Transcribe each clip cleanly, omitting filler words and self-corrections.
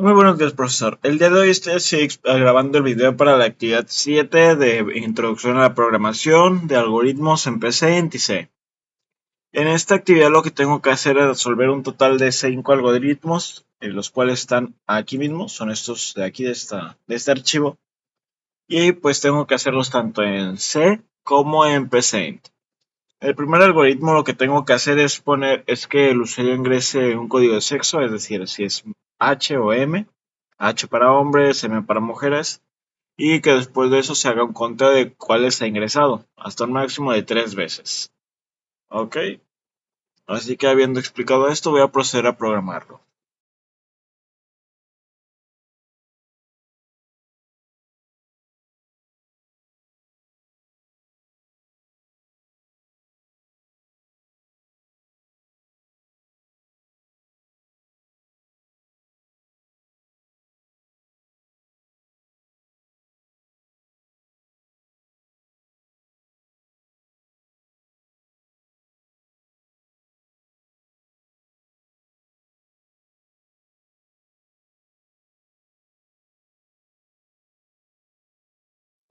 Muy buenos días, profesor. El día de hoy estoy grabando el video para la actividad 7 de Introducción a la Programación de Algoritmos en Paint y C. En esta actividad lo que tengo que hacer es resolver un total de 5 algoritmos, los cuales están aquí mismo, son estos de aquí, de este archivo. Y pues tengo que hacerlos tanto en C como en Paint. El primer algoritmo lo que tengo que hacer es que el usuario ingrese un código de sexo, es decir, si es H o M, H para hombres, M para mujeres, y que después de eso se haga un conteo de cuáles ha ingresado, hasta un máximo de 3 veces. ¿Ok? Así que habiendo explicado esto, voy a proceder a programarlo.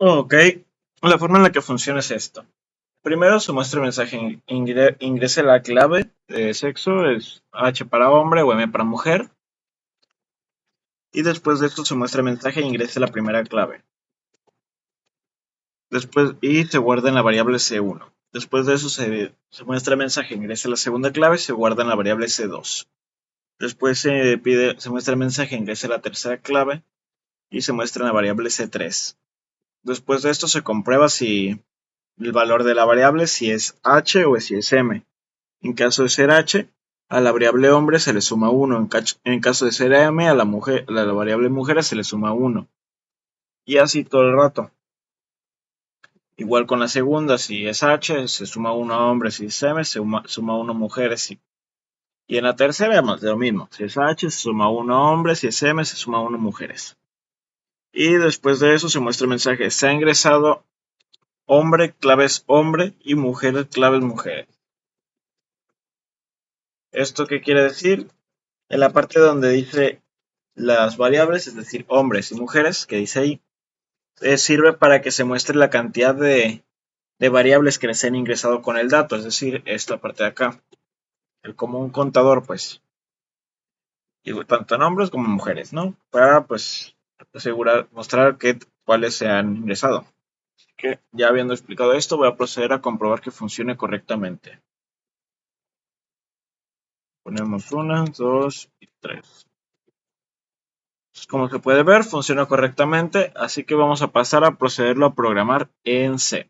Ok, la forma en la que funciona es esto. Primero se muestra el mensaje, ingrese la clave de sexo, es H para hombre o M para mujer. Y después de esto se muestra el mensaje e ingrese la primera clave. Después, y se guarda en la variable C1. Después de eso se muestra el mensaje, ingrese la segunda clave y se guarda en la variable C2. Después se muestra el mensaje, ingrese la tercera clave y se muestra en la variable C3. Después de esto se comprueba si el valor de la variable, si es H o si es M. En caso de ser H, a la variable hombre se le suma 1. En caso de ser M, a la variable mujer se le suma 1. Y así todo el rato. Igual con la segunda, si es H, se suma 1 a hombres, si es M, se suma 1 a mujeres. Y en la tercera, más de lo mismo. Si es H, se suma 1 a hombres, si es M, se suma 1 a mujeres. Y después de eso se muestra el mensaje, se ha ingresado claves hombre y mujer, claves mujeres. ¿Esto qué quiere decir? En la parte donde dice las variables, es decir, hombres y mujeres, que dice ahí, sirve para que se muestre la cantidad de variables que les han ingresado con el dato, es decir, esta parte de acá. Como un contador, pues, tanto en hombres como en mujeres, ¿no? Para, pues, mostrar cuáles se han ingresado. Así que, ya habiendo explicado esto, voy a proceder a comprobar que funcione correctamente. Ponemos 1, 2 y 3. Como se puede ver, funciona correctamente, así que vamos a pasar a procederlo a programar en C.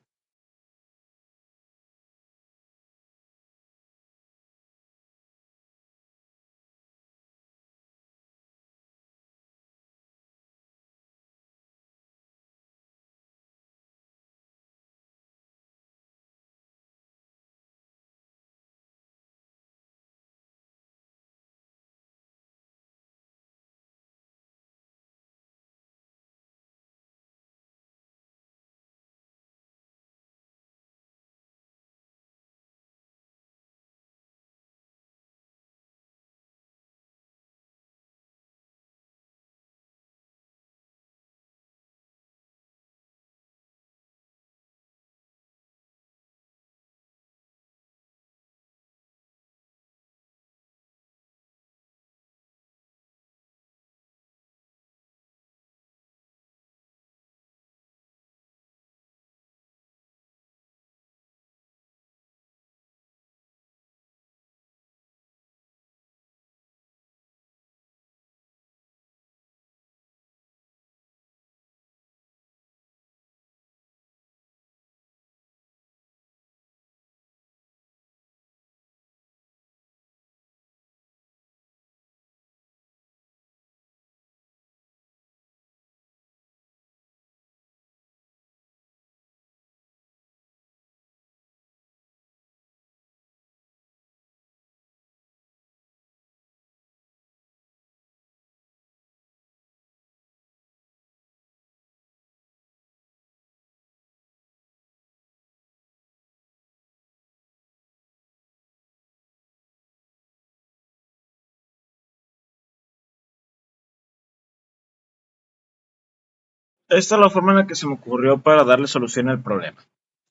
Esta es la forma en la que se me ocurrió para darle solución al problema.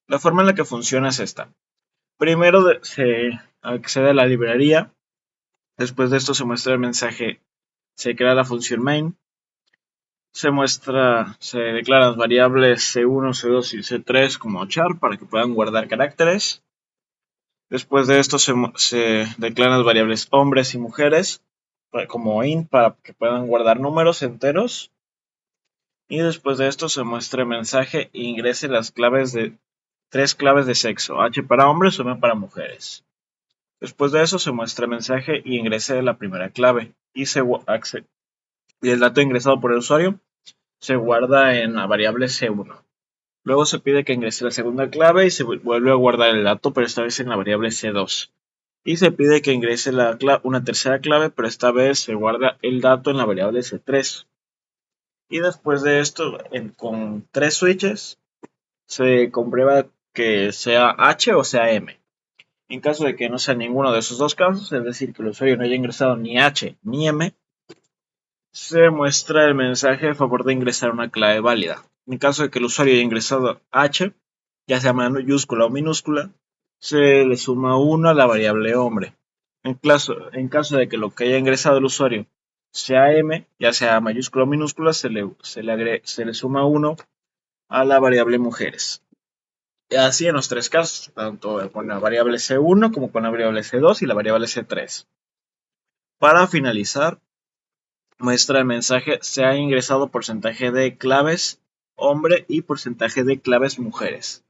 La forma en la que funciona es esta. Primero se accede a la librería. Después de esto se muestra el mensaje, se crea la función main, se declaran las variables C1, C2 y C3 como char para que puedan guardar caracteres. Después de esto se declaran las variables hombres y mujeres como int para que puedan guardar números enteros. Y después de esto se muestra el mensaje e ingrese las claves de tres claves de sexo, H para hombres o M para mujeres. Después de eso se muestra el mensaje y ingrese la primera clave y el dato ingresado por el usuario se guarda en la variable C1. Luego se pide que ingrese la segunda clave y se vuelve a guardar el dato, pero esta vez en la variable C2. Y se pide que ingrese una tercera clave, pero esta vez se guarda el dato en la variable C3. Y después de esto, con tres switches, se comprueba que sea H o sea M. En caso de que no sea ninguno de esos dos casos, es decir, que el usuario no haya ingresado ni H ni M, se muestra el mensaje a favor de ingresar una clave válida. En caso de que el usuario haya ingresado H, ya sea mayúscula o minúscula, se le suma 1 a la variable hombre. En caso de que lo que haya ingresado el usuario sea M, ya sea mayúscula o minúscula, se le suma 1 a la variable mujeres. Así en los tres casos, tanto con la variable C1 como con la variable C2 y la variable C3. Para finalizar, muestra el mensaje se ha ingresado porcentaje de claves hombre y porcentaje de claves mujeres.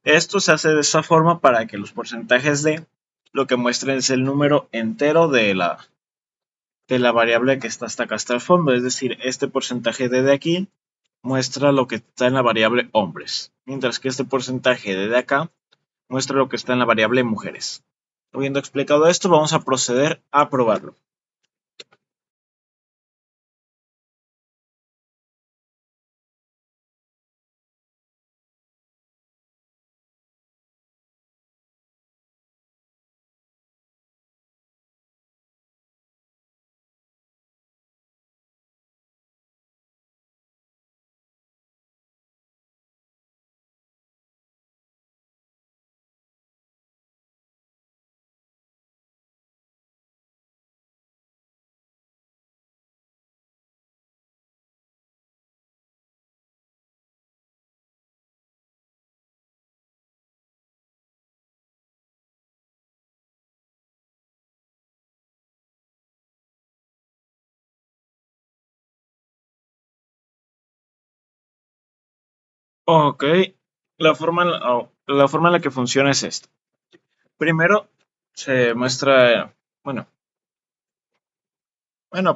Esto se hace de esa forma para que los porcentajes de lo que muestren es el número entero de la variable que está hasta acá hasta el fondo, es decir, este porcentaje de aquí muestra lo que está en la variable hombres, mientras que este porcentaje de acá muestra lo que está en la variable mujeres. Habiendo explicado esto, vamos a proceder a probarlo. Ok, la forma en la que funciona es esta. Primero se muestra,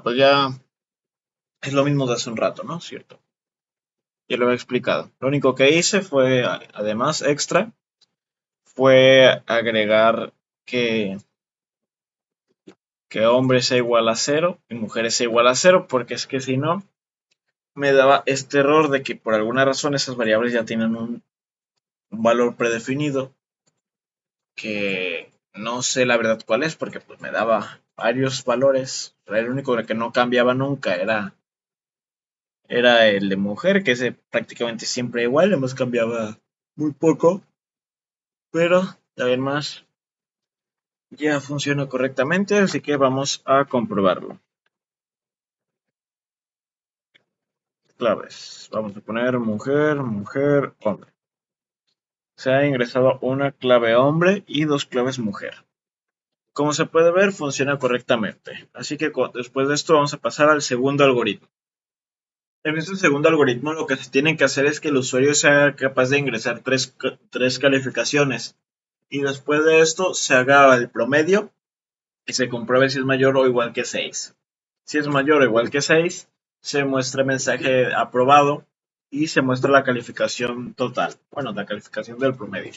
pues ya es lo mismo de hace un rato, ¿no? Cierto. Ya lo he explicado. Lo único que hice fue, además extra, fue agregar que, que hombre sea igual a cero y mujeres sea igual a cero, porque es que si no, me daba este error de que por alguna razón esas variables ya tienen un valor predefinido que no sé la verdad cuál es, porque pues me daba varios valores. El único que no cambiaba nunca era el de mujer, que es prácticamente siempre igual, además cambiaba muy poco, pero además ya funciona correctamente, así que vamos a comprobarlo. Claves. Vamos a poner mujer, mujer, hombre. Se ha ingresado una clave hombre y dos claves mujer. Como se puede ver, funciona correctamente. Así que después de esto vamos a pasar al segundo algoritmo. En este segundo algoritmo lo que se tiene que hacer es que el usuario sea capaz de ingresar tres calificaciones y después de esto se haga el promedio y se compruebe si es mayor o igual que 6. Si es mayor o igual que 6, se muestra el mensaje aprobado y se muestra la calificación total, la calificación del promedio.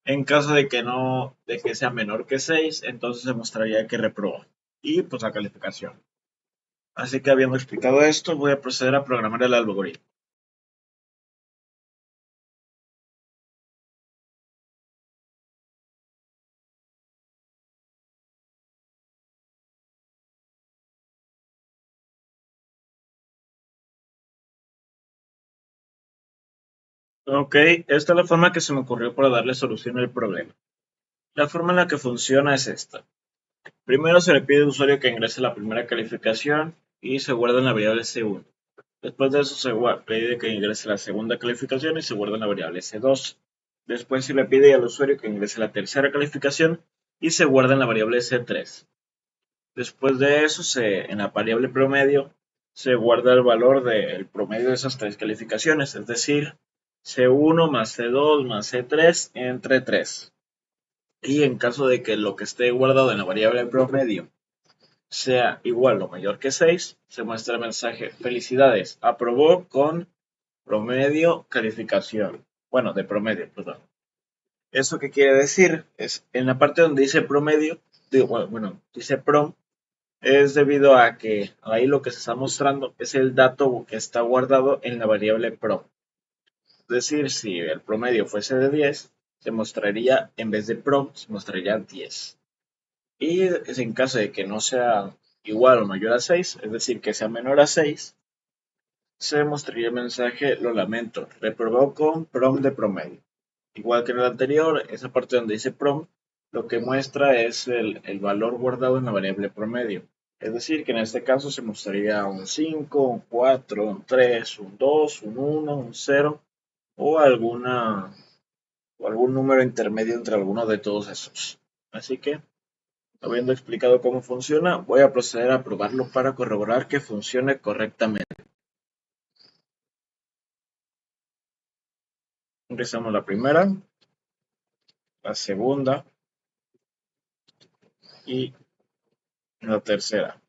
En caso de que no, de que sea menor que 6, entonces se mostraría que reprobó y pues la calificación. Así que habiendo explicado esto, voy a proceder a programar el algoritmo. Ok, esta es la forma que se me ocurrió para darle solución al problema. La forma en la que funciona es esta. Primero se le pide al usuario que ingrese la primera calificación y se guarda en la variable C1. Después de eso se pide que ingrese la segunda calificación y se guarda en la variable C2. Después se le pide al usuario que ingrese la tercera calificación y se guarda en la variable C3. Después de eso, en la variable promedio se guarda el valor del promedio de esas tres calificaciones, es decir, C1 más C2 más C3 entre 3. Y en caso de que lo que esté guardado en la variable promedio sea igual o mayor que 6, se muestra el mensaje felicidades, aprobó con promedio calificación. Bueno, de promedio, perdón. ¿Eso qué quiere decir? Es en la parte donde dice promedio, bueno, dice prom, es debido a que ahí lo que se está mostrando es el dato que está guardado en la variable prom. Es decir, si el promedio fuese de 10, se mostraría, en vez de prom, se mostraría 10. Y en caso de que no sea igual o mayor a 6, es decir, que sea menor a 6, se mostraría el mensaje, lo lamento, reprobó con prom de promedio. Igual que en el anterior, esa parte donde dice prom, lo que muestra es el valor guardado en la variable promedio. Es decir, que en este caso se mostraría un 5, un 4, un 3, un 2, un 1, un 0 o algún número intermedio entre alguno de todos esos. Así que, habiendo explicado cómo funciona, voy a proceder a probarlo para corroborar que funcione correctamente. Ingresamos la primera, la segunda y la tercera.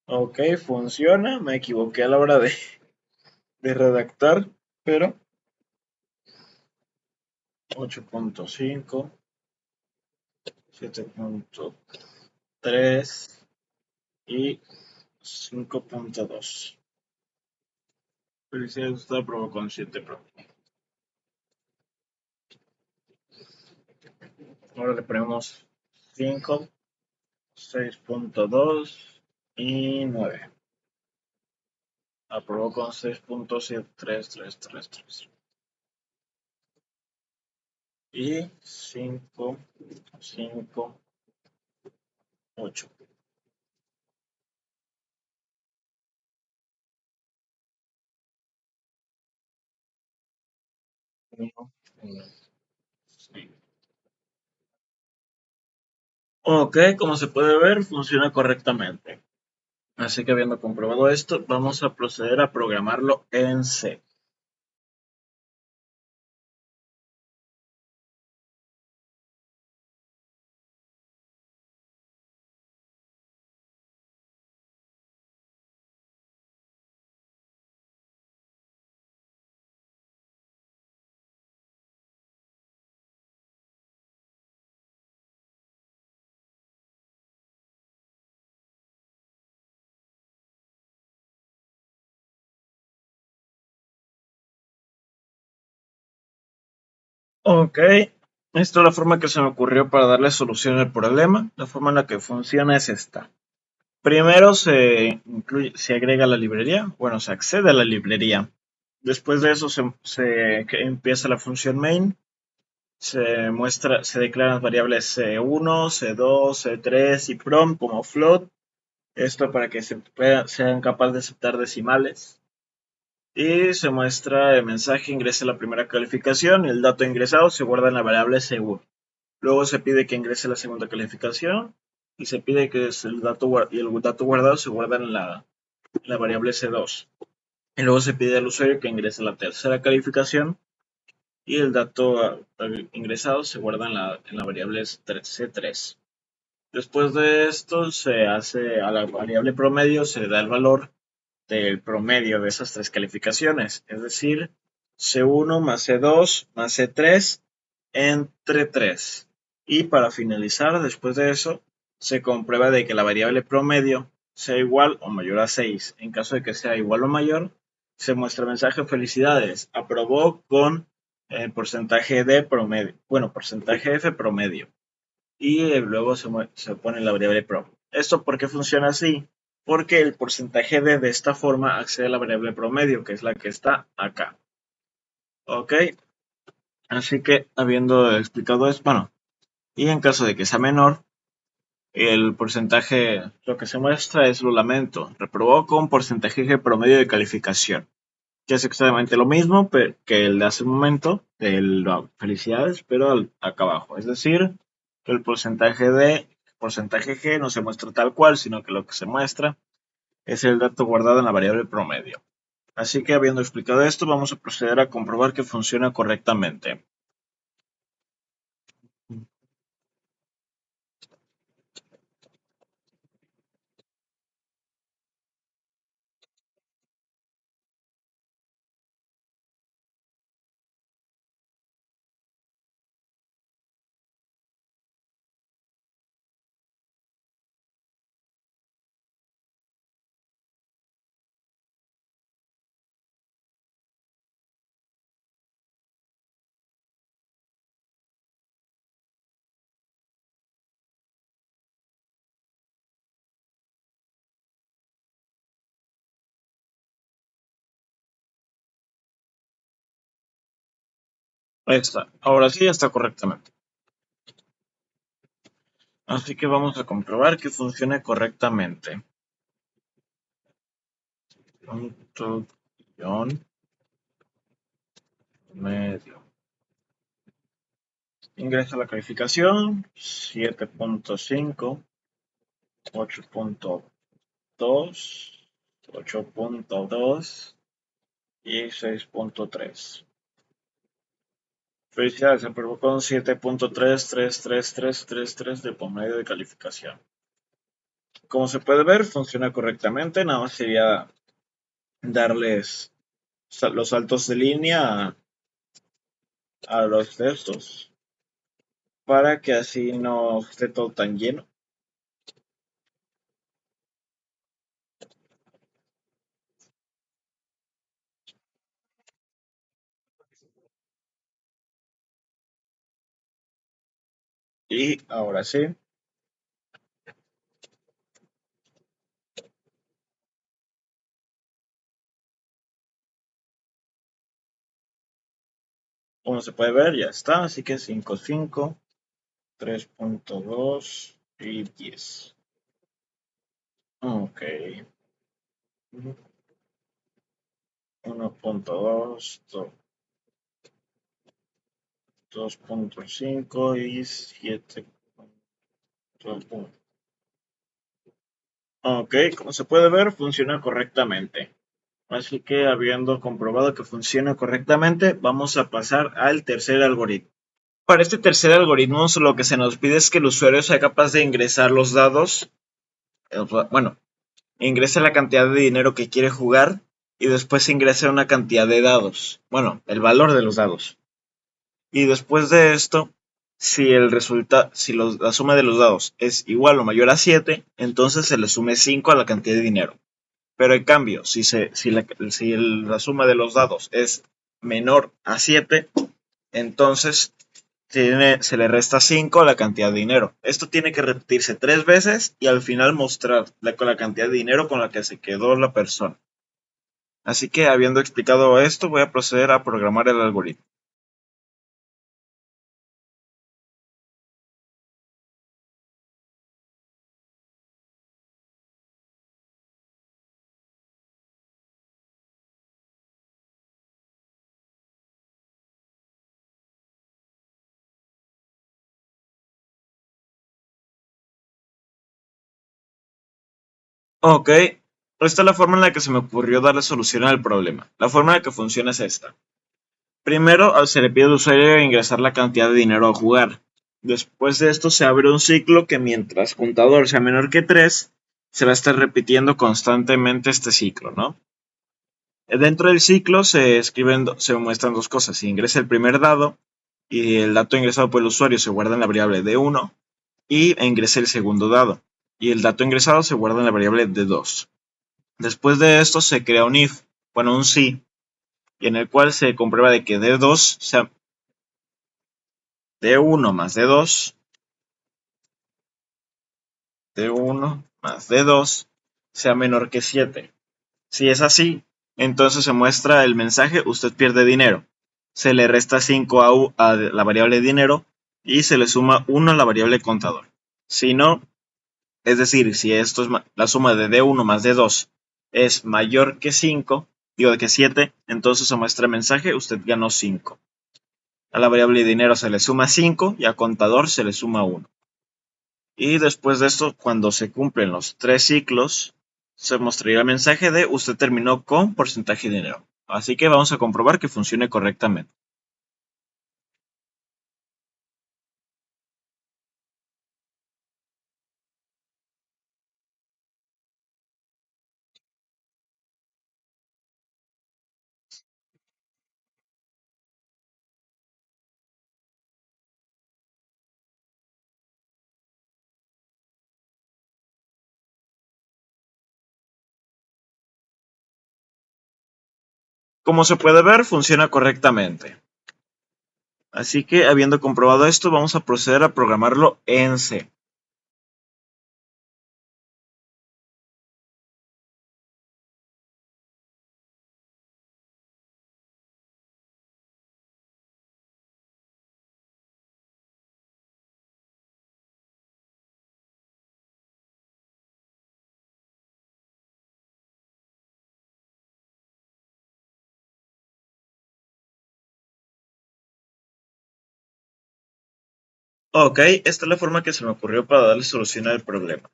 Ok, funciona. Me equivoqué a la hora de redactar, pero 8.5, 7.3 y 5.2. Felicidades, usted aprobó con 7 Pro. Ahora le ponemos 5, 6.2 y 9. Aprobó con 6.7333. Y 5, 5, 8. Ok, como se puede ver, funciona correctamente. Así que habiendo comprobado esto, vamos a proceder a programarlo en C. Ok, esta es la forma que se me ocurrió para darle solución al problema. La forma en la que funciona es esta. Primero se agrega la librería, bueno, se accede a la librería. Después de eso empieza la función main. Se declaran las variables C1, C2, C3 y prom como float. Esto para que sean capaces de aceptar decimales. Y se muestra el mensaje, ingrese la primera calificación y el dato ingresado se guarda en la variable C1. Luego se pide que ingrese la segunda calificación y se pide que el dato guardado se guarda en la variable C2. Y luego se pide al usuario que ingrese la tercera calificación y el dato ingresado se guarda en la variable C3. Después de esto se hace a la variable promedio, se le da el valor del promedio de esas tres calificaciones, es decir, C1 más C2 más C3 entre 3. Y para finalizar, después de eso, se comprueba de que la variable promedio sea igual o mayor a 6. En caso de que sea igual o mayor, se muestra el mensaje felicidades, aprobó con el porcentaje de promedio, bueno, porcentaje F promedio. Y luego se pone la variable prom. ¿Esto por qué funciona así? porque el porcentaje de esta forma accede a la variable promedio, que es la que está acá. Ok, así que habiendo explicado esto, bueno, y en caso de que sea menor, el porcentaje, lo que se muestra es, lo lamento, reprobó con porcentaje promedio de calificación, que es exactamente lo mismo que el de hace un momento, felicidades, pero acá abajo. Es decir, que el porcentaje G no se muestra tal cual, sino que lo que se muestra es el dato guardado en la variable promedio. Así que habiendo explicado esto, vamos a proceder a comprobar que funciona correctamente. Ahí está. Ahora sí ya está correctamente. Así que vamos a comprobar que funcione correctamente. Punto guión medio. Ingresa la calificación 7.5, 8.2, 8.2 y 6.3. Felicidades, se aprobó con 7.33333 de promedio de calificación. Como se puede ver, funciona correctamente. Nada más sería darles los saltos de línea a los textos para que así no esté todo tan lleno. Y ahora sí, como se puede ver, ya está. Así que 5.5, 3.2 y 10. Ok. 1.2, 2.5 y 7.1. Ok, como se puede ver, funciona correctamente. Así que habiendo comprobado que funciona correctamente, vamos a pasar al tercer algoritmo. Para este tercer algoritmo, lo que se nos pide es que el usuario sea capaz de ingresar los dados, bueno, ingrese la cantidad de dinero que quiere jugar y después ingrese una cantidad de dados, bueno, el valor de los dados. Y después de esto, si la suma de los dados es igual o mayor a 7, entonces se le sume 5 a la cantidad de dinero. Pero en cambio, si la suma de los dados es menor a 7, entonces se le resta 5 a la cantidad de dinero. Esto tiene que repetirse 3 veces y al final mostrar la cantidad de dinero con la que se quedó la persona. Así que habiendo explicado esto, voy a proceder a programar el algoritmo. Ok, esta es la forma en la que se me ocurrió darle solución al problema. La forma en la que funciona es esta. Primero, se le pide al usuario ingresar la cantidad de dinero a jugar. Después de esto se abre un ciclo que mientras contador sea menor que 3, se va a estar repitiendo constantemente este ciclo, ¿no? Dentro del ciclo se muestran dos cosas. Se ingresa el primer dado y el dato ingresado por el usuario se guarda en la variable de 1 y ingresa el segundo dado y el dato ingresado se guarda en la variable de 2. Después de esto se crea un if, bueno, un si, y en el cual se comprueba de que D2 sea D1 más D2, D1 más D2 sea menor que 7. Si es así, entonces se muestra el mensaje usted pierde dinero. Se le resta 5 a la variable dinero y se le suma 1 a la variable contador. Si no, es decir, si esto es la suma de D1 más D2 es mayor que 5, digo que 7, entonces se muestra el mensaje usted ganó 5. A la variable dinero se le suma 5 y a contador se le suma 1. Y después de esto, cuando se cumplen los 3 ciclos, se mostraría el mensaje de usted terminó con porcentaje de dinero. Así que vamos a comprobar que funcione correctamente. Como se puede ver, funciona correctamente. Así que, habiendo comprobado esto, vamos a proceder a programarlo en C. Ok, esta es la forma que se me ocurrió para darle solución al problema.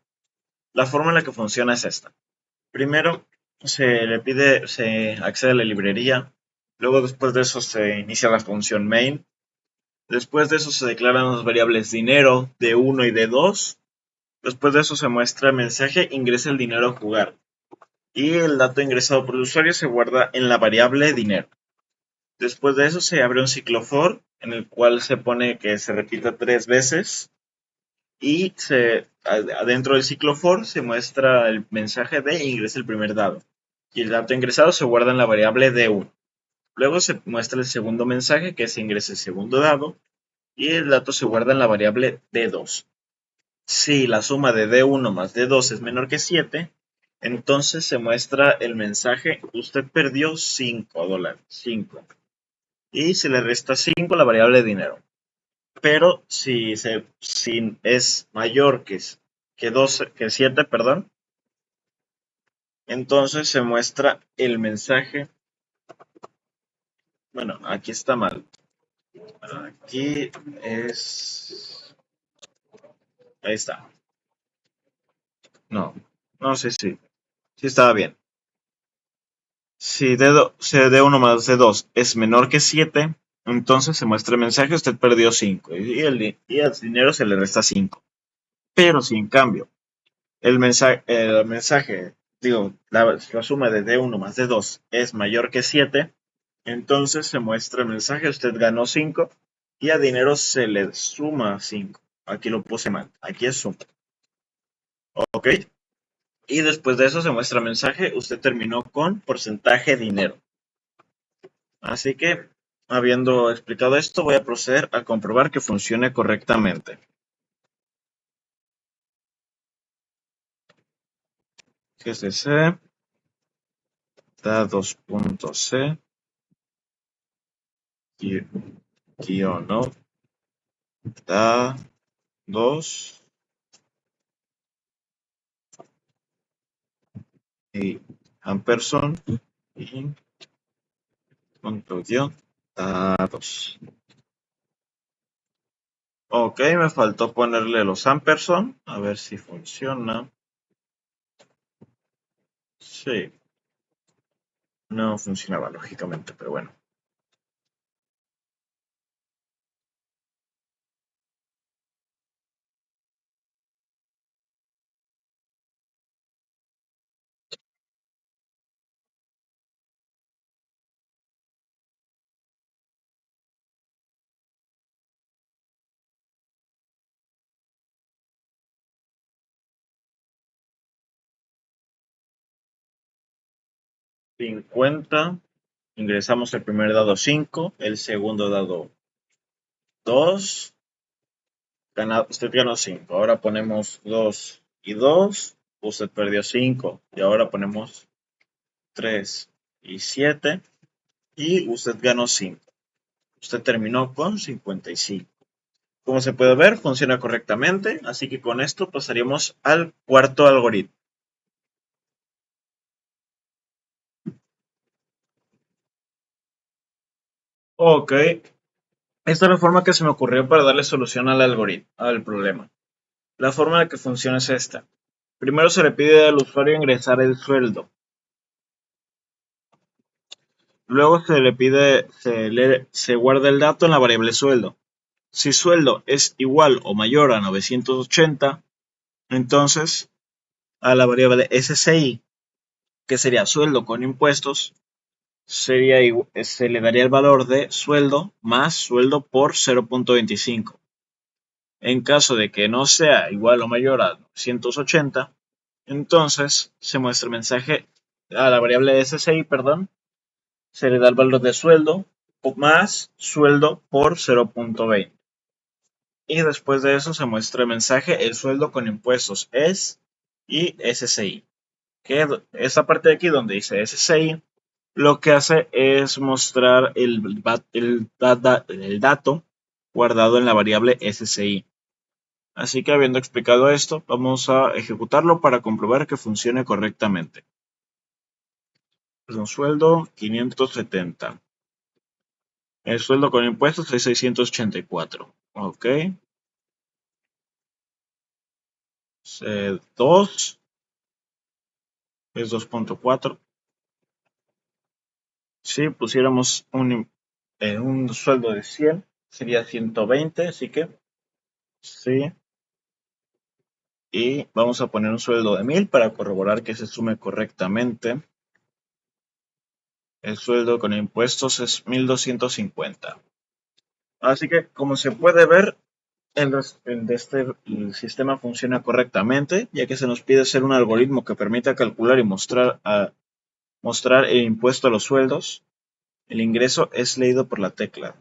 La forma en la que funciona es esta. Primero, se accede a la librería. Luego, después de eso, se inicia la función main. Después de eso, se declaran las variables dinero, D1 y D2. Después de eso, se muestra el mensaje ingresa el dinero a jugar. Y el dato ingresado por el usuario se guarda en la variable dinero. Después de eso, se abre un ciclo for en el cual se pone que se repita 3 veces. Y adentro del ciclo for se muestra el mensaje de ingresa el primer dado. Y el dato ingresado se guarda en la variable D1. Luego se muestra el segundo mensaje que es ingresa el segundo dado. Y el dato se guarda en la variable D2. Si la suma de D1 más D2 es menor que 7, entonces se muestra el mensaje usted perdió $5. 5. Y se le resta 5 a la variable dinero. Pero si es mayor que 7, perdón, entonces se muestra el mensaje. Bueno, aquí está mal. Aquí es. Ahí está. No, no sé si. Sí estaba bien. Si D1 más D2 es menor que 7, entonces se muestra el mensaje usted perdió 5 y al dinero se le resta 5. Pero si en cambio el mensaje, digo, la suma de D1 más D2 es mayor que 7, entonces se muestra el mensaje, usted ganó 5 y a dinero se le suma 5. Aquí lo puse mal, aquí es suma. Ok. Y después de eso se muestra el mensaje, usted terminó con porcentaje dinero. Así que, habiendo explicado esto, voy a proceder a comprobar que funcione correctamente. GCC dados.c guión no da 2 y ampersand y punto guión datos. Ok, me faltó ponerle los ampersand, a ver si funciona. Sí, no funcionaba lógicamente, pero bueno. $50, ingresamos el primer dado 5, el segundo dado 2, usted ganó 5. Ahora ponemos 2 y 2. usted perdió 5 y ahora ponemos 3 y 7 y usted ganó 5. Usted terminó con 55. Como se puede ver, funciona correctamente, así que con esto pasaríamos al cuarto algoritmo. Ok, esta es la forma que se me ocurrió para darle solución al algoritmo, al problema. La forma en la que funciona es esta. Primero se le pide al usuario ingresar el sueldo. Luego se guarda el dato en la variable sueldo. Si sueldo es igual o mayor a 980, entonces a la variable SCI, que sería sueldo con impuestos, se le daría el valor de sueldo más sueldo por 0.25. En caso de que no sea igual o mayor a 980, entonces se muestra el mensaje a la variable SCI, perdón, se le da el valor de sueldo más sueldo por 0.20. Y después de eso se muestra el mensaje el sueldo con impuestos es y SCI. Que esta parte de aquí donde dice SCI, lo que hace es mostrar el dato guardado en la variable SCI. Así que habiendo explicado esto, vamos a ejecutarlo para comprobar que funcione correctamente. Es un sueldo 570. El sueldo con impuestos es 684. Ok. 2 es 2.4. Si pusiéramos un sueldo de 100, sería 120. Así que sí. Y vamos a poner un sueldo de 1000 para corroborar que se sume correctamente. El sueldo con impuestos es 1250. Así que, como se puede ver, el sistema funciona correctamente, ya que se nos pide hacer un algoritmo que permita calcular y mostrar el impuesto a los sueldos. El ingreso es leído por la tecla.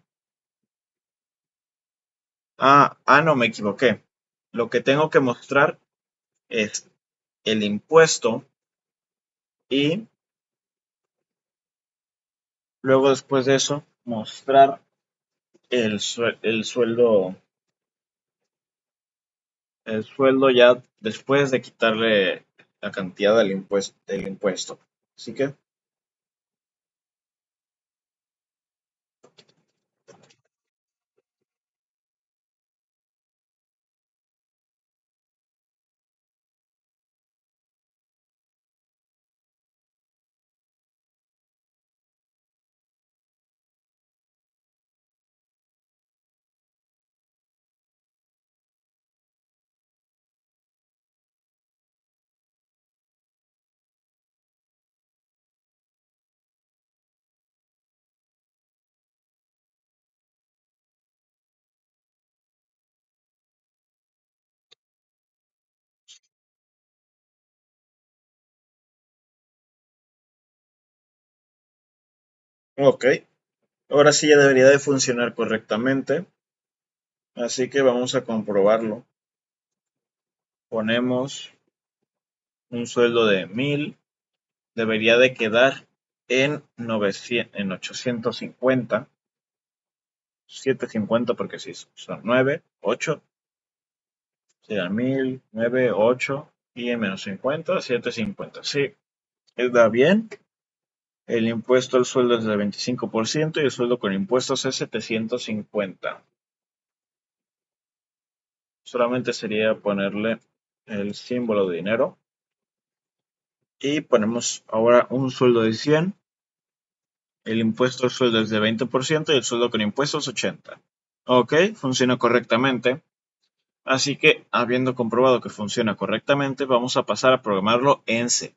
No, me equivoqué. Lo que tengo que mostrar es el impuesto y luego después de eso mostrar el sueldo, ya después de quitarle la cantidad del impuesto. Así que, ok, ahora sí ya debería de funcionar correctamente. Así que vamos a comprobarlo. Ponemos un sueldo de 1000, debería de quedar en 850, 750 porque sí, son 9, 8, será 1000, 9, 8 y en menos 50, 750. Sí, está bien. El impuesto al sueldo es del 25% y el sueldo con impuestos es 750. Solamente sería ponerle el símbolo de dinero y ponemos ahora un sueldo de 100. El impuesto al sueldo es de 20% y el sueldo con impuestos 80. Ok, funciona correctamente. Así que, habiendo comprobado que funciona correctamente, vamos a pasar a programarlo en C.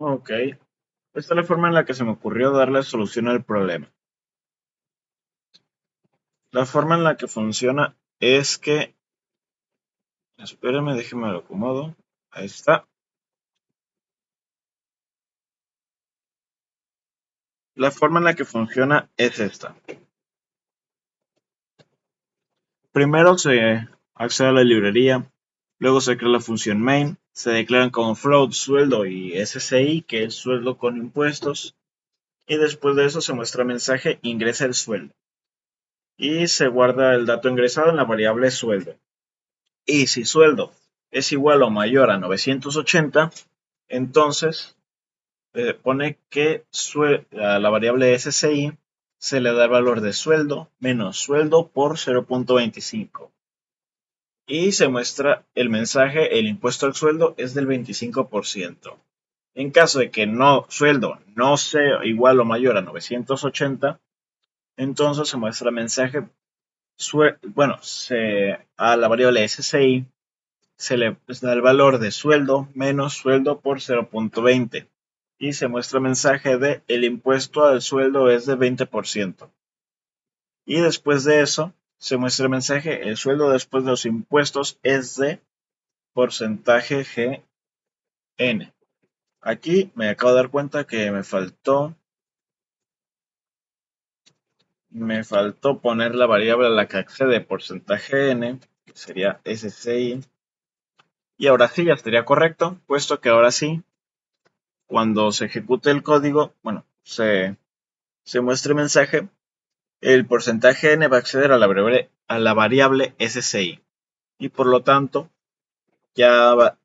Ok, Esta es la forma en la que se me ocurrió darle solución al problema. La forma en la que funciona es que... Espérenme, déjenme lo acomodo. Ahí está. La forma en la que funciona es esta. Primero se accede a la librería, luego se crea la función main, se declaran como float, sueldo y SCI, que es sueldo con impuestos, y después de eso se muestra mensaje ingresa el sueldo. Y se guarda el dato ingresado en la variable sueldo. Y si sueldo es igual o mayor a 980, entonces pone que a la variable SCI se le da el valor de sueldo menos sueldo por 0.25. Y se muestra el mensaje, el impuesto al sueldo es del 25%. En caso de que sueldo no sea igual o mayor a 980, entonces se muestra el mensaje, a la variable SCI se le da el valor de sueldo menos sueldo por 0.20 y se muestra el mensaje de el impuesto al sueldo es de 20%. Y después de eso se muestra el mensaje el sueldo después de los impuestos es de porcentaje GN. Aquí me acabo de dar cuenta que me faltó poner la variable a la que accede porcentaje N, que sería SCI. Y ahora sí ya estaría correcto, puesto que ahora sí, cuando se ejecute el código, bueno, se muestre mensaje, el porcentaje N va a acceder a la variable SCI. Y por lo tanto, ya va,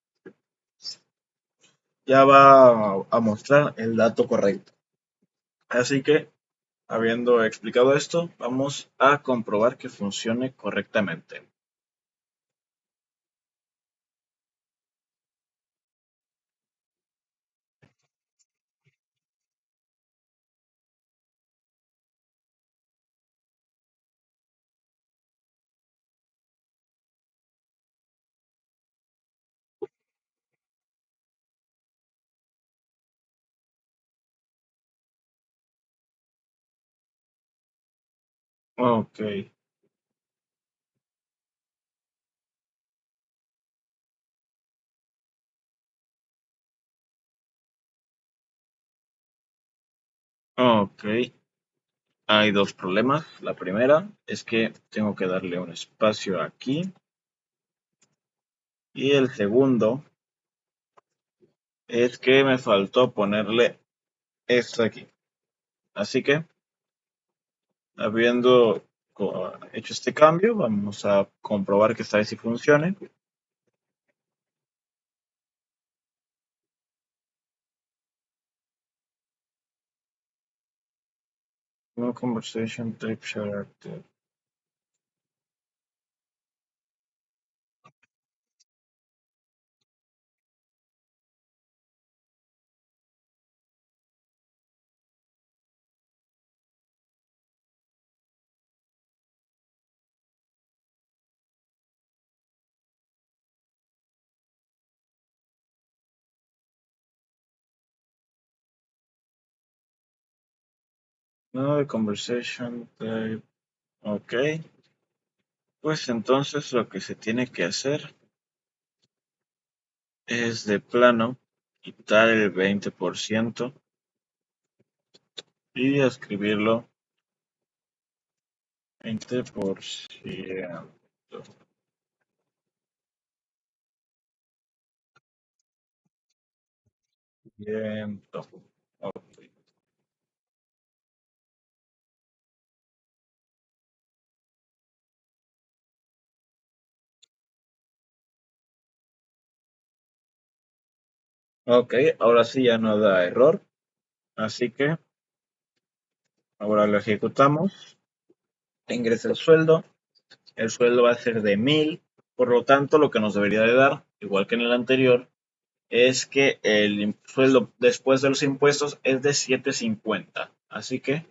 ya va a mostrar el dato correcto. Así que, habiendo explicado esto, vamos a comprobar que funcione correctamente. Ok, ok. Hay dos problemas. La primera es que tengo que darle un espacio aquí. Y el segundo es que me faltó ponerle esto aquí. Así que, habiendo hecho este cambio, vamos a comprobar que esta vez sí funcione. No conversation type character. No de conversation type. Ok. Pues entonces lo que se tiene que hacer es de plano quitar el 20% y escribirlo 20%. Ok, ahora sí ya no da error. Así que ahora lo ejecutamos. Ingresa el sueldo va a ser de 1000. Por lo tanto, lo que nos debería de dar, igual que en el anterior, es que el sueldo después de los impuestos es de 750. Así que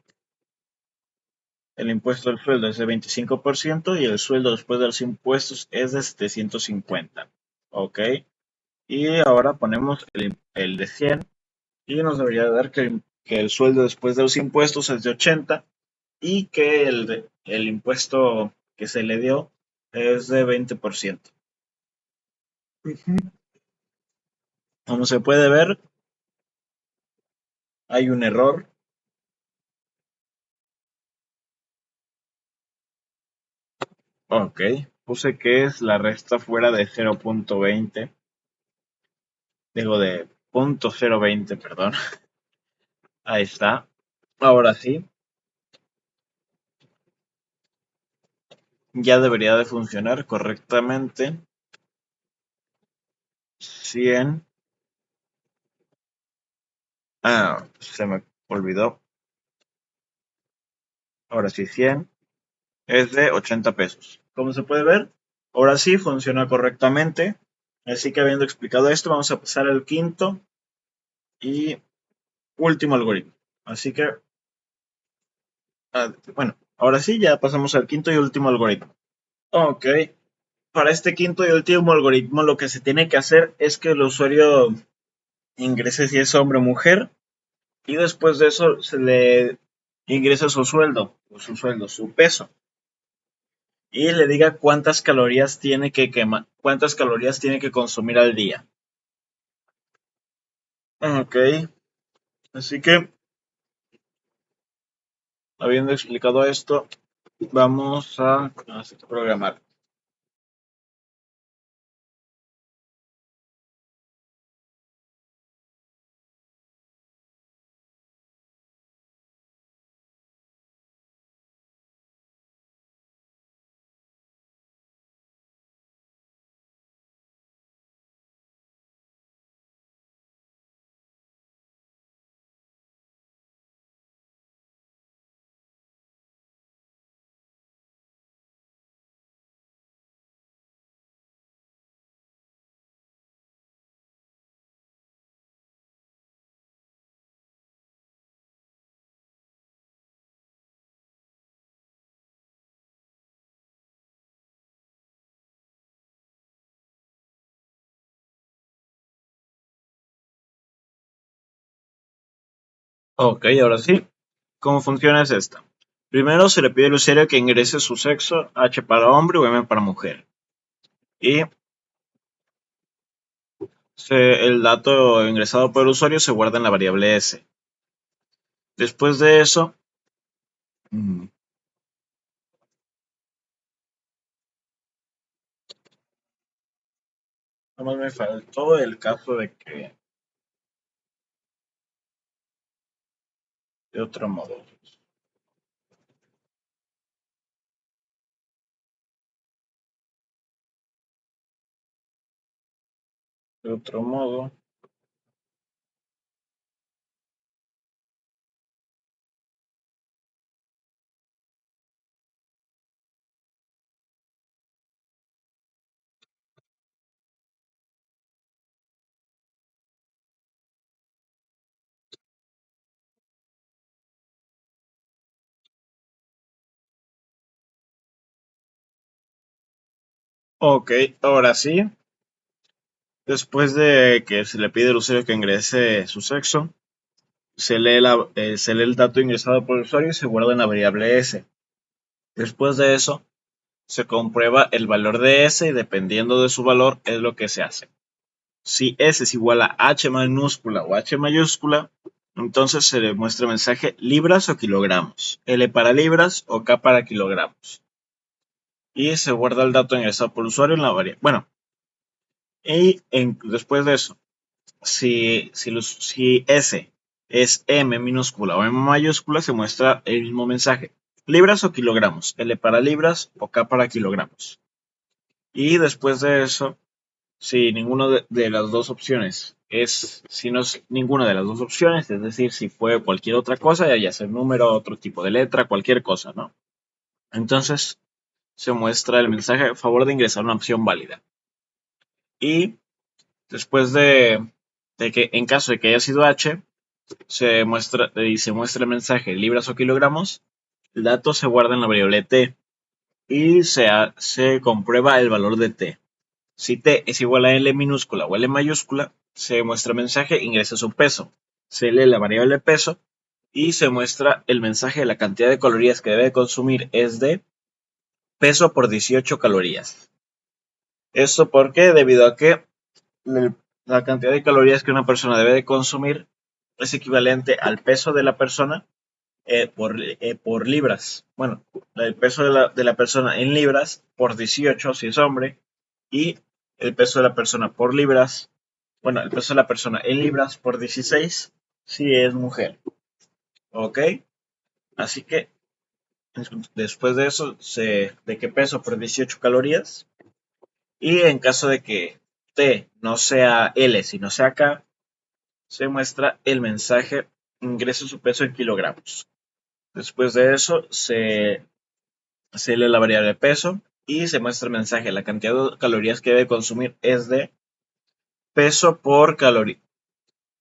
el impuesto del sueldo es de 25% y el sueldo después de los impuestos es de 750. Ok. Y ahora ponemos el de 100 y nos debería dar que el sueldo después de los impuestos es de 80 y que el impuesto que se le dio es de 20%. Ujú. Como se puede ver, hay un error. Ok, puse que es la resta fuera de 0.20, digo de 0.020, perdón. Ahí está. Ahora sí, ya debería de funcionar correctamente. 100. Ah, se me olvidó. Ahora sí, 100 es de 80 pesos. Como se puede ver, ahora sí funciona correctamente. Así que habiendo explicado esto, vamos a pasar al quinto y último algoritmo. Así que, bueno, ahora sí ya pasamos al quinto y último algoritmo. Ok, para este quinto y último algoritmo lo que se tiene que hacer es que el usuario ingrese si es hombre o mujer y después de eso se le ingresa su peso y le diga cuántas calorías tiene que quemar, cuántas calorías tiene que consumir al día. Ok, así que habiendo explicado esto, vamos a programar. Ok, ahora sí, ¿cómo funciona es esta? Primero se le pide al usuario que ingrese su sexo, H para hombre o M para mujer. Y el dato ingresado por el usuario se guarda en la variable S. Después de eso, mm, nada más me faltó el caso de que, de otro modo, de otro modo. Ok, ahora sí, después de que se le pide al usuario que ingrese su sexo, se lee el dato ingresado por el usuario y se guarda en la variable S. Después de eso, se comprueba el valor de S y dependiendo de su valor es lo que se hace. Si S es igual a H minúscula o H mayúscula, entonces se le muestra el mensaje libras o kilogramos, L para libras o K para kilogramos. Y se guarda el dato ingresado por usuario en la variable. Bueno, y después de eso, si S es M minúscula o M mayúscula, se muestra el mismo mensaje. Libras o kilogramos, L para libras o K para kilogramos. Y después de eso, si ninguna de las dos opciones si no es ninguna de las dos opciones, es decir, si fue cualquier otra cosa, ya sea número, otro tipo de letra, cualquier cosa, ¿no? Entonces se muestra el mensaje a favor de ingresar una opción válida. Y después de que en caso de que haya sido H, se muestra el mensaje libras o kilogramos, el dato se guarda en la variable t y se comprueba el valor de t. Si t es igual a L minúscula o L mayúscula, se muestra el mensaje ingresa su peso. se lee la variable peso y se muestra el mensaje de la cantidad de calorías que debe consumir es de peso por 18 calorías. ¿Esto por qué? Debido a que la cantidad de calorías que una persona debe de consumir es equivalente al peso de la persona por libras. Bueno, el peso de la persona en libras por 18 si es hombre y el peso de la persona por libras, bueno, el peso de la persona en libras por 16 si es mujer. ¿Ok? Así que después de eso, de que peso por 18 calorías y en caso de que T no sea L sino sea K, se muestra el mensaje ingrese su peso en kilogramos. Después de eso se lee la variable peso y se muestra el mensaje. La cantidad de calorías que debe consumir es de peso por caloría,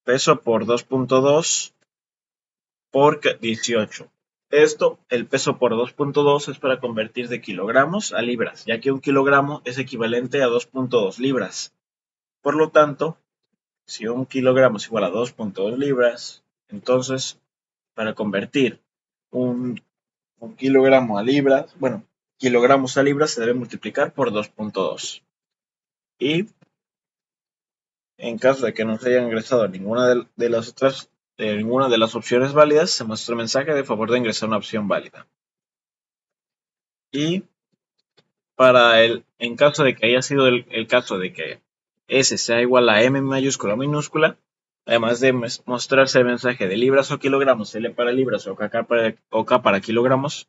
peso por 2.2 por 18. Esto, el peso por 2.2 es para convertir de kilogramos a libras, ya que un kilogramo es equivalente a 2.2 libras. Por lo tanto, si un kilogramo es igual a 2.2 libras, entonces para convertir un kilogramo a libras, bueno, kilogramos a libras se debe multiplicar por 2.2. Y en caso de que no se haya ingresado ninguna de las otras, ninguna de las opciones válidas, se muestra un mensaje de favor de ingresar una opción válida. Y en caso de que haya sido el caso de que S sea igual a M mayúscula o minúscula, además de mostrarse el mensaje de libras o kilogramos, L para libras o K para kilogramos,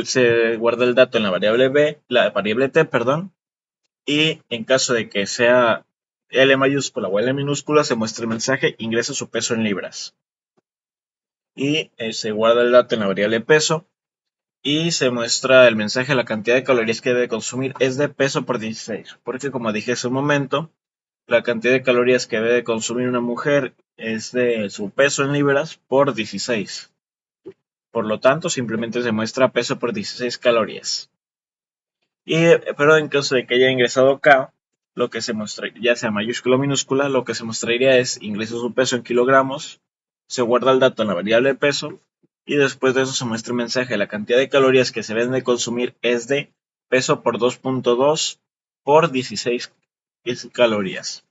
se guarda el dato en la variable T, perdón, y en caso de que sea L mayúscula o L minúscula, se muestra el mensaje ingresa su peso en libras. Y se guarda el dato en la variable peso y se muestra el mensaje, la cantidad de calorías que debe consumir es de peso por 16, porque como dije hace un momento, la cantidad de calorías que debe consumir una mujer es de su peso en libras por 16. Por lo tanto, simplemente se muestra peso por 16 calorías. Pero en caso de que haya ingresado K, lo que se muestra, ya sea mayúscula o minúscula, lo que se mostraría es ingresa su peso en kilogramos, se guarda el dato en la variable peso y después de eso se muestra el mensaje. La cantidad de calorías que se deben de consumir es de peso por 2.2 por 16 calorías.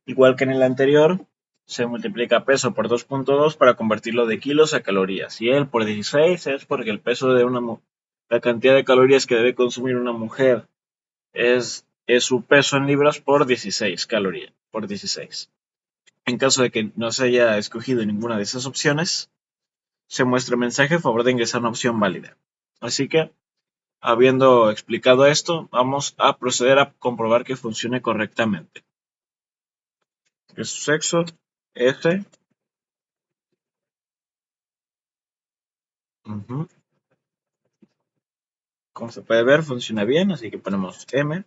Igual que en el anterior, se multiplica peso por 2.2 para convertirlo de kilos a calorías. Y el por 16 es porque el peso de la cantidad de calorías que debe consumir una mujer es su peso en libras por 16 calorías, por 16. En caso de que no se haya escogido ninguna de esas opciones, se muestra el mensaje a favor de ingresar una opción válida. Así que, habiendo explicado esto, vamos a proceder a comprobar que funcione correctamente. Es su sexo, S. Como se puede ver, funciona bien, así que ponemos M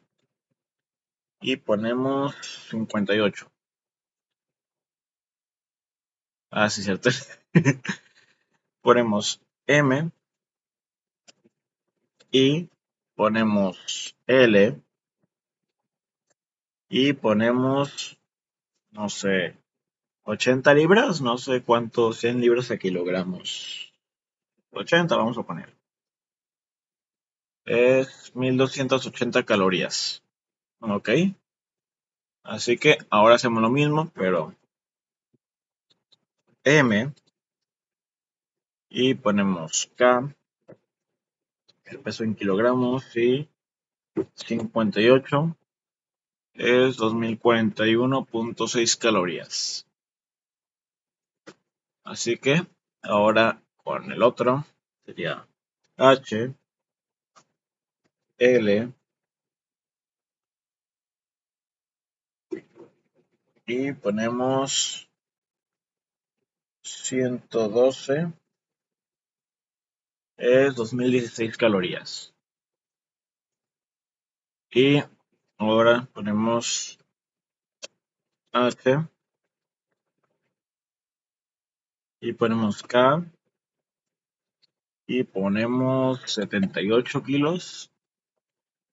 y ponemos 58. Ah, sí, cierto. Ponemos M y ponemos L y ponemos, no sé, 80 libras, no sé cuánto, 100 libras a kilogramos. 80 vamos a poner. Es 1280 calorías. Ok. Así que ahora hacemos lo mismo, pero M y ponemos K, el peso en kilogramos y 58 es 2041.6 calorías. Así que ahora con el otro sería H, L y ponemos 112 es 2016 calorías. Y ahora ponemos H y ponemos K y ponemos 78 kilos.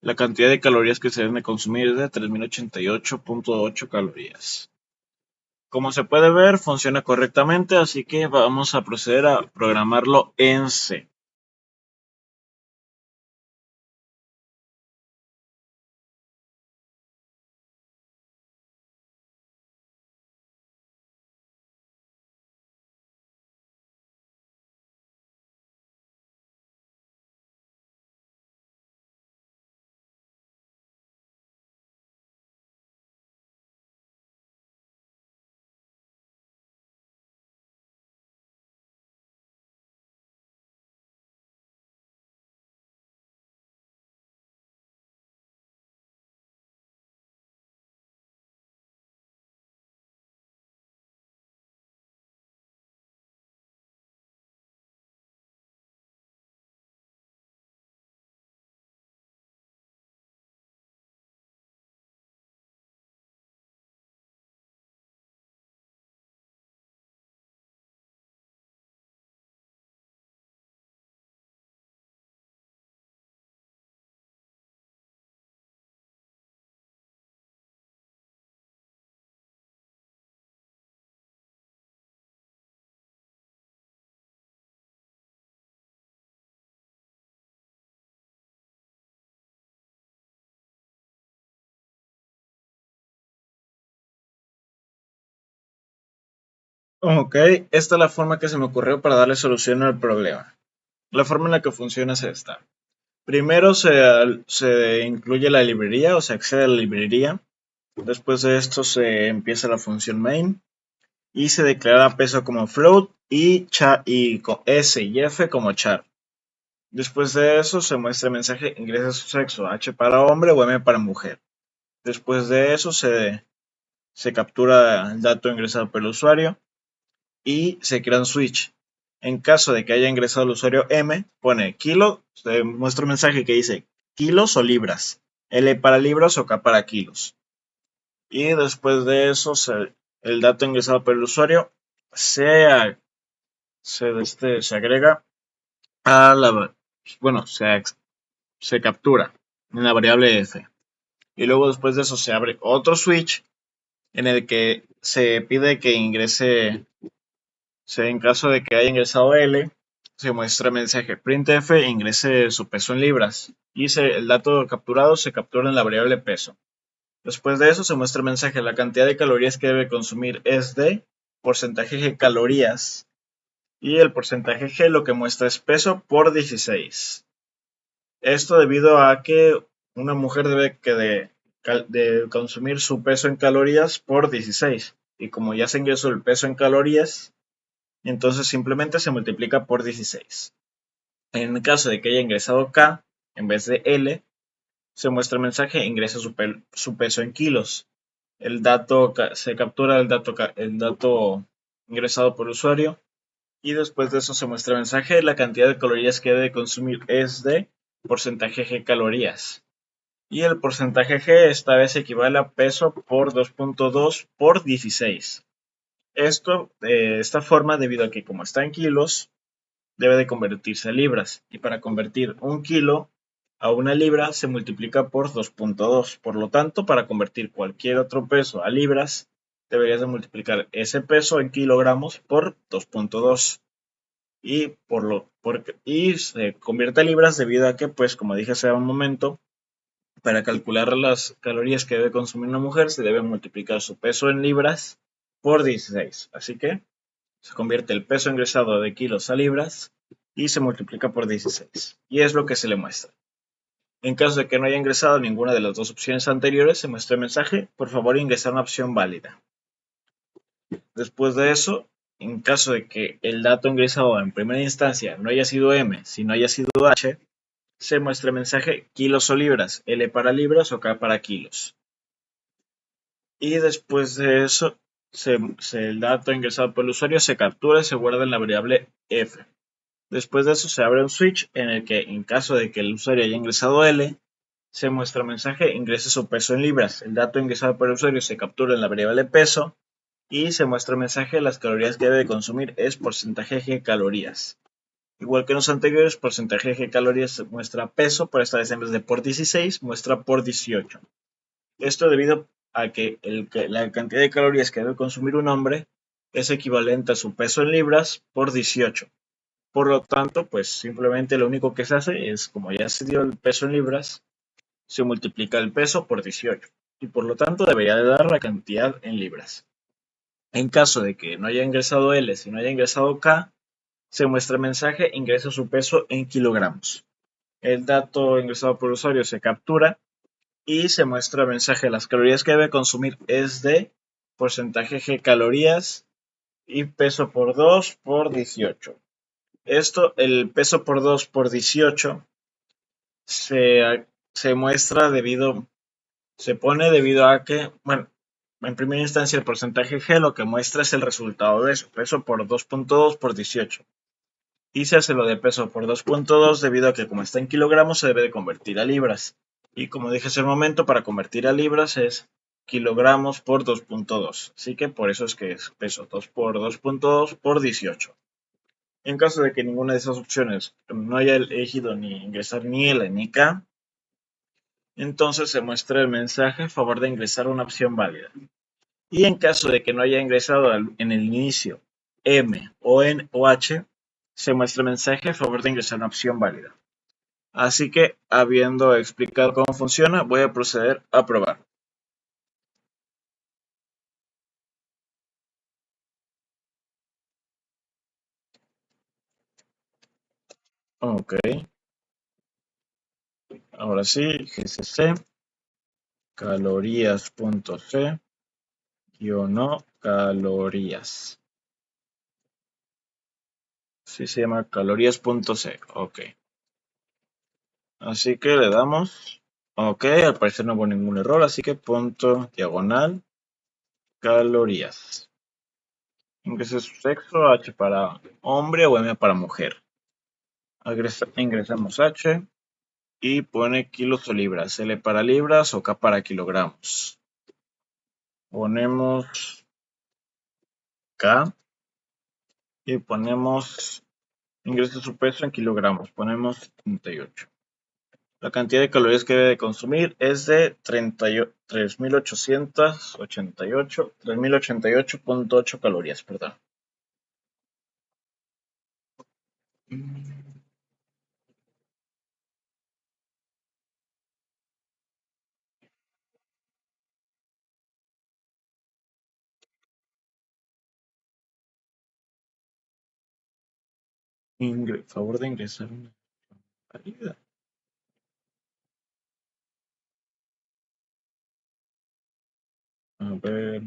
La cantidad de calorías que se deben de consumir es de 3088.8 calorías. Como se puede ver, funciona correctamente, así que vamos a proceder a programarlo en C. Ok, esta es la forma que se me ocurrió para darle solución al problema. La forma en la que funciona es esta. Primero se incluye la librería o se accede a la librería. Después de esto se empieza la función main y se declara peso como float y s y f como char. Después de eso se muestra el mensaje ingresa su sexo, H para hombre o M para mujer. Después de eso se captura el dato ingresado por el usuario y se crea un switch. En caso de que haya ingresado el usuario M, pone kilo, se muestra un mensaje que dice kilos o libras, L para libras o K para kilos. Y después de eso, el dato ingresado por el usuario se agrega a la, bueno, se captura en la variable f. Y luego después de eso se abre otro switch en el que se pide que ingrese, en caso de que haya ingresado L, se muestra el mensaje printf e ingrese su peso en libras. Y el dato capturado se captura en la variable peso. Después de eso se muestra el mensaje, la cantidad de calorías que debe consumir es de porcentaje G calorías. Y el porcentaje G lo que muestra es peso por 16. Esto debido a que una mujer debe de consumir su peso en calorías por 16. Y como ya se ingresó el peso en calorías, entonces simplemente se multiplica por 16. En el caso de que haya ingresado K en vez de L, se muestra el mensaje ingresa su peso en kilos. Se captura el dato ingresado por usuario y después de eso se muestra el mensaje la cantidad de calorías que debe consumir es de porcentaje G calorías. Y el porcentaje G esta vez equivale a peso por 2.2 por 16. Esto de esta forma debido a que como está en kilos, debe de convertirse a libras. Y para convertir un kilo a una libra se multiplica por 2.2. Por lo tanto, para convertir cualquier otro peso a libras, deberías de multiplicar ese peso en kilogramos por 2.2. Y se convierte a libras debido a que, pues, como dije hace un momento, para calcular las calorías que debe consumir una mujer se debe multiplicar su peso en libras por 16. Así que se convierte el peso ingresado de kilos a libras y se multiplica por 16. Y es lo que se le muestra. En caso de que no haya ingresado ninguna de las dos opciones anteriores, se muestra el mensaje, por favor ingresar una opción válida. Después de eso, en caso de que el dato ingresado en primera instancia no haya sido M, sino haya sido H, se muestra el mensaje kilos o libras, L para libras o K para kilos. Y después de eso, el dato ingresado por el usuario se captura y se guarda en la variable F. Después de eso se abre un switch en el que en caso de que el usuario haya ingresado L, se muestra el mensaje ingrese su peso en libras. El dato ingresado por el usuario se captura en la variable peso y se muestra el mensaje las calorías que debe consumir es porcentaje G calorías. Igual que en los anteriores, porcentaje G calorías muestra peso, pero esta vez en vez de por 16 muestra por 18. Esto debido a que la cantidad de calorías que debe consumir un hombre es equivalente a su peso en libras por 18. Por lo tanto, pues simplemente lo único que se hace es, como ya se dio el peso en libras, se multiplica el peso por 18 y por lo tanto debería de dar la cantidad en libras. En caso de que no haya ingresado L, si no haya ingresado K, se muestra el mensaje ingresa su peso en kilogramos. El dato ingresado por usuario se captura y se muestra el mensaje. Las calorías que debe consumir es de porcentaje G calorías y peso por 2 por 18. Esto, el peso por 2 por 18 se muestra se pone debido a que, bueno, en primera instancia el porcentaje G lo que muestra es el resultado de eso, peso por 2.2 por 18. Y se hace lo de peso por 2.2 debido a que como está en kilogramos se debe de convertir a libras. Y como dije hace un momento, para convertir a libras es kilogramos por 2.2. Así que por eso es que es peso 2 por 2.2 por 18. En caso de que ninguna de esas opciones no haya elegido ni ingresar ni L ni K, entonces se muestra el mensaje a favor de ingresar una opción válida. Y en caso de que no haya ingresado en el inicio M o N o H, se muestra el mensaje a favor de ingresar una opción válida. Así que, habiendo explicado cómo funciona, voy a proceder a probar. Ok, ahora sí, GCC, calorías.c, no calorías. Sí se llama calorías.c, ok. Así que le damos, ok, al parecer no hubo ningún error, así que punto diagonal, calorías. Ingrese su sexo, H para hombre o M para mujer. Ingresamos H y pone kilos o libras, L para libras o K para kilogramos. Ponemos K y ponemos, ingresa su peso en kilogramos, ponemos 38. La cantidad de calorías que debe de consumir es de 3.088.8 calorías, perdón. Favor de ingresar una salida. A ver.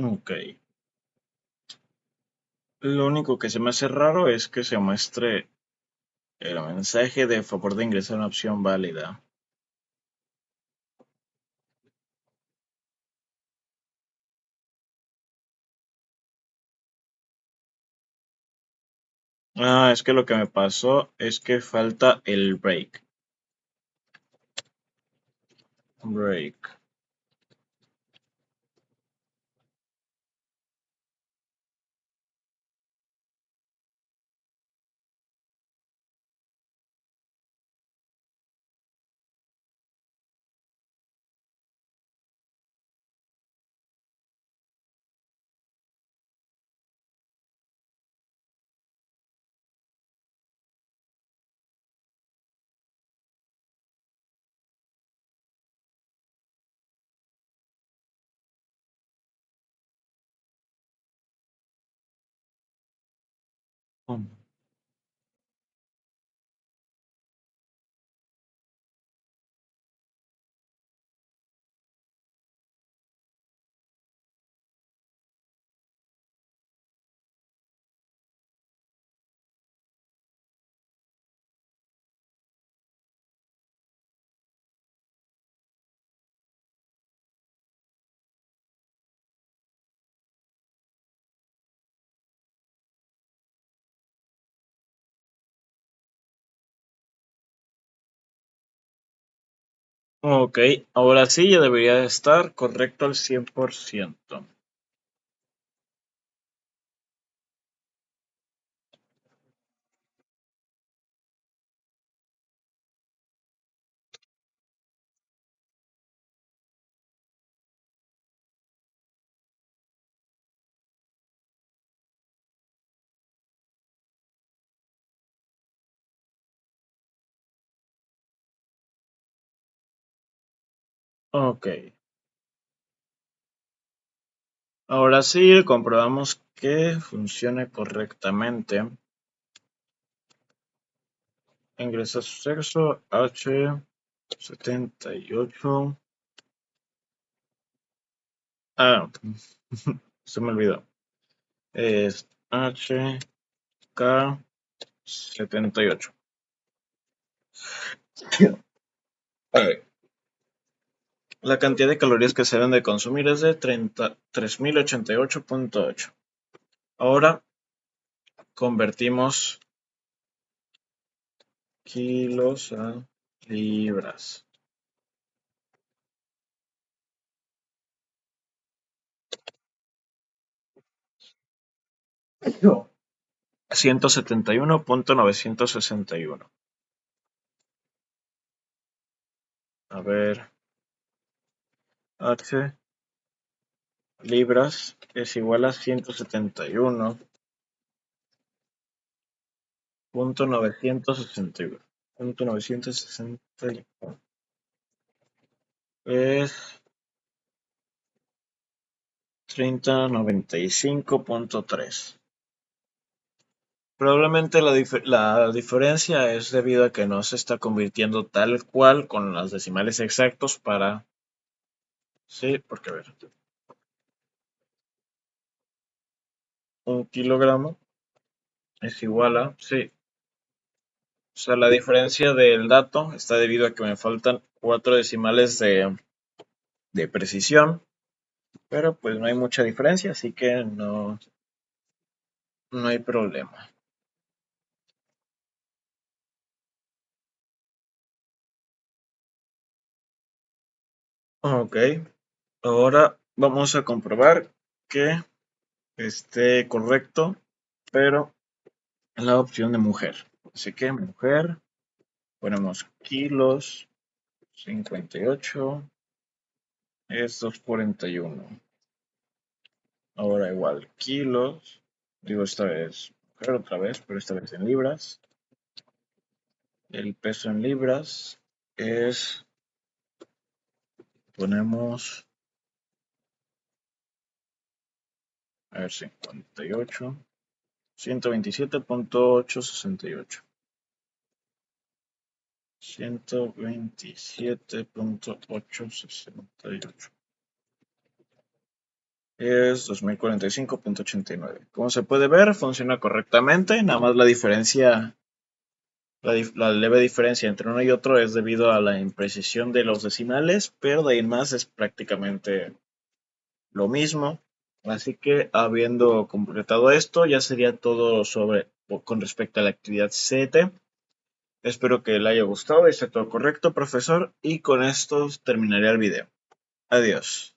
Ok. Lo único que se me hace raro es que se muestre el mensaje de favor de ingresar una opción válida. Ah, es que lo que me pasó es que falta el break. Break. Ok, ahora sí ya debería de estar correcto al 100%. Ok, ahora sí comprobamos que funcione correctamente. Ingresa su sexo, H78. Ah, se me olvidó. Es HK78. A ver, la cantidad de calorías que se deben de consumir es de 3088.8. Ahora convertimos kilos a libras. No. 171.961. A ver, H libras es igual a 171.961. Es 3095.3. Probablemente la diferencia es debido a que no se está convirtiendo tal cual con los decimales exactos para... Sí, porque a ver, 1 kilogramo es igual a... Sí, o sea, la diferencia del dato está debido a que me faltan 4 decimales de precisión, pero pues no hay mucha diferencia, así que no hay problema. Ok, ahora vamos a comprobar que esté correcto, pero en la opción de mujer. Así que mujer, ponemos kilos, 58, es 241. Ahora igual, kilos, digo esta vez mujer otra vez, pero esta vez en libras. El peso en libras es, ponemos, a ver, 58, 127.868. 127.868. Es 2045.89. Como se puede ver, funciona correctamente. Nada más la diferencia, la leve diferencia entre uno y otro es debido a la imprecisión de los decimales, pero de ahí en más es prácticamente lo mismo. Así que habiendo completado esto, ya sería todo con respecto a la actividad CT. Espero que le haya gustado y esté todo correcto, profesor. Y con esto terminaría el video. Adiós.